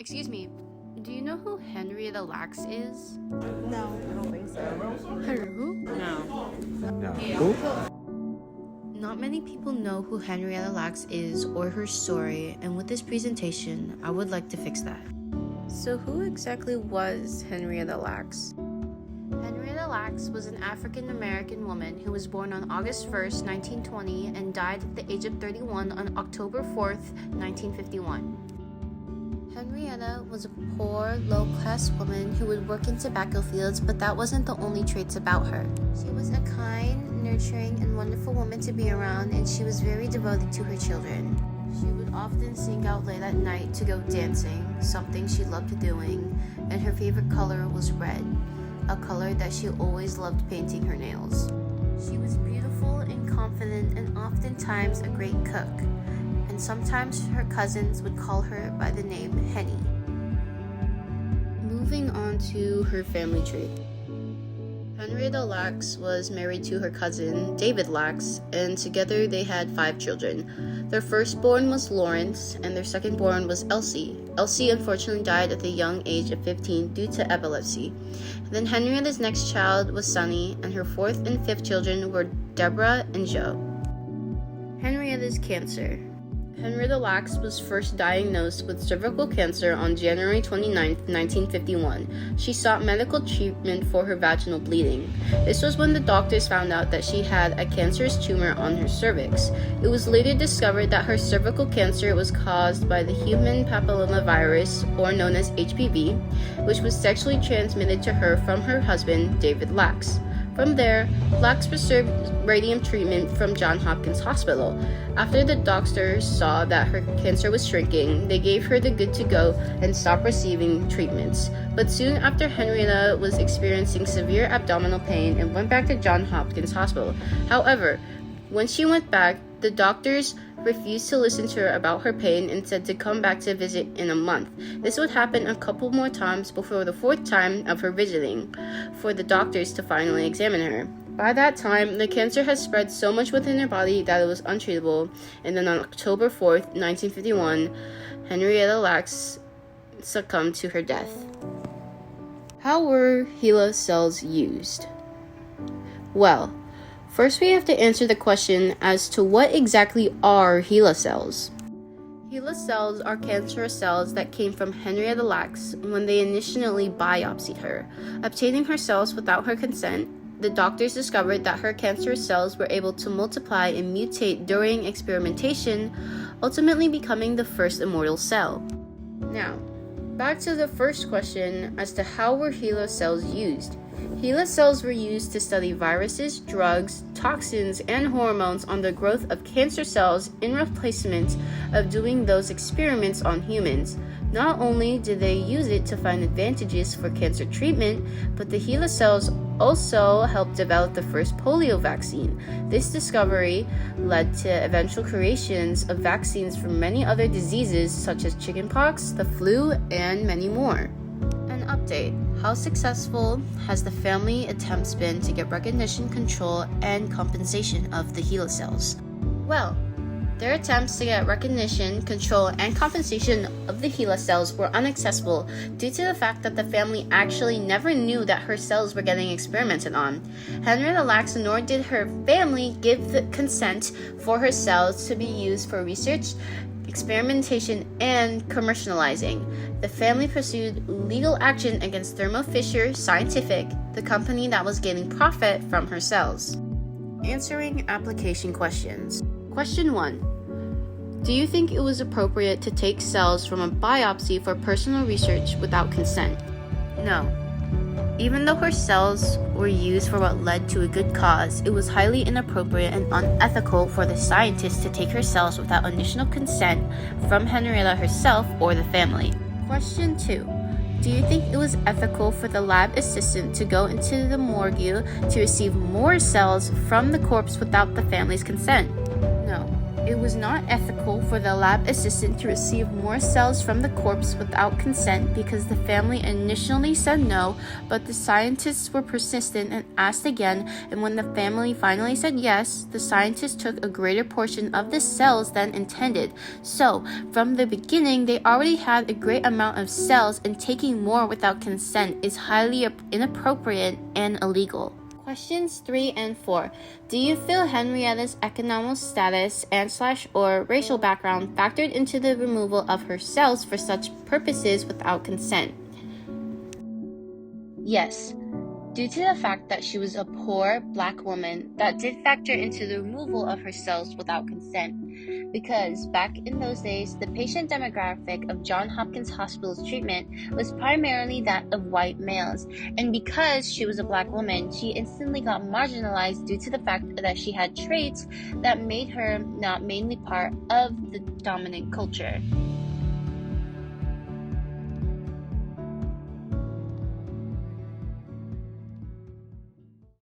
Excuse me, do you know who Henrietta Lacks is? No, I don't think so. Who? No. Who? Not many people know who Henrietta Lacks is or her story, and with this presentation, I would like to fix that. So who exactly was Henrietta Lacks? Henrietta Lacks was an African-American woman who was born on August 1st, 1920 and died at the age of 31 on October 4th, 1951. Henrietta was a poor, low-class woman who would work in tobacco fields, but that wasn't the only traits about her. She was a kind, nurturing, and wonderful woman to be around, and she was very devoted to her children. She would often sneak out late at night to go dancing, something she loved doing, and her favorite color was red, a color that she always loved painting her nails. She was beautiful and confident and oftentimes a great cook, and sometimes her cousins would call her by the name Henny. Moving on to her family tree. Henrietta Lacks was married to her cousin, David Lacks, and together they had 5 children. Their firstborn was Lawrence, and their secondborn was Elsie. Elsie unfortunately died at the young age of 15 due to epilepsy. Then Henrietta's next child was Sunny, and her 4th and 5th children were Deborah and Joe. Henrietta's cancer. Henrietta Lacks was first diagnosed with cervical cancer on January 29, 1951. She sought medical treatment for her vaginal bleeding. This was when the doctors found out that she had a cancerous tumor on her cervix. It was later discovered that her cervical cancer was caused by the human papillomavirus, or known as HPV, which was sexually transmitted to her from her husband, David Lacks. From there, Lacks received radium treatment from Johns Hopkins Hospital. After the doctors saw that her cancer was shrinking, they gave her the good to go and stopped receiving treatments. But soon after, Henrietta was experiencing severe abdominal pain and went back to Johns Hopkins Hospital. However, when she went back, the doctors refused to listen to her about her pain and said to come back to visit in a month. This would happen a couple more times before the 4th time of her visiting for the doctors to finally examine her. By that time, the cancer had spread so much within her body that it was untreatable, and then on October 4th, 1951, Henrietta Lacks succumbed to her death. How were HeLa cells used? Well, first, we have to answer the question as to what exactly are HeLa cells. HeLa cells are cancerous cells that came from Henrietta Lacks when they initially biopsied her. Obtaining her cells without her consent, the doctors discovered that her cancerous cells were able to multiply and mutate during experimentation, ultimately becoming the first immortal cell. Now, back to the first question as to how were HeLa cells used. HeLa cells were used to study viruses, drugs, toxins, and hormones on the growth of cancer cells in replacement of doing those experiments on humans. Not only did they use it to find advantages for cancer treatment, but the HeLa cells also helped develop the first polio vaccine. This discovery led to eventual creations of vaccines for many other diseases such as chickenpox, the flu, and many more. An update. How successful has the family attempts been to get recognition, control, and compensation of the HeLa cells? Well, their attempts to get recognition, control, and compensation of the HeLa cells were unsuccessful due to the fact that the family actually never knew that her cells were getting experimented on. Henrietta Lacks nor did her family give the consent for her cells to be used for research, experimentation, and commercializing. The family pursued legal action against Thermo Fisher Scientific, the company that was gaining profit from her cells. Answering application questions. Question 1. Do you think it was appropriate to take cells from a biopsy for personal research without consent? No. Even though her cells were used for what led to a good cause, it was highly inappropriate and unethical for the scientists to take her cells without initial consent from Henrietta herself or the family. Question 2. Do you think it was ethical for the lab assistant to go into the morgue to receive more cells from the corpse without the family's consent? No. It was not ethical for the lab assistant to receive more cells from the corpse without consent because the family initially said no, but the scientists were persistent and asked again, and when the family finally said yes, the scientists took a greater portion of the cells than intended. So, from the beginning, they already had a great amount of cells, and taking more without consent is highly inappropriate and illegal. Questions 3 and 4. Do you feel Henrietta's economic status and/or racial background factored into the removal of her cells for such purposes without consent? Yes. Due to the fact that she was a poor Black woman, that did factor into the removal of her cells without consent. Because back in those days, the patient demographic of Johns Hopkins Hospital's treatment was primarily that of white males, and because she was a Black woman, she instantly got marginalized due to the fact that she had traits that made her not mainly part of the dominant culture.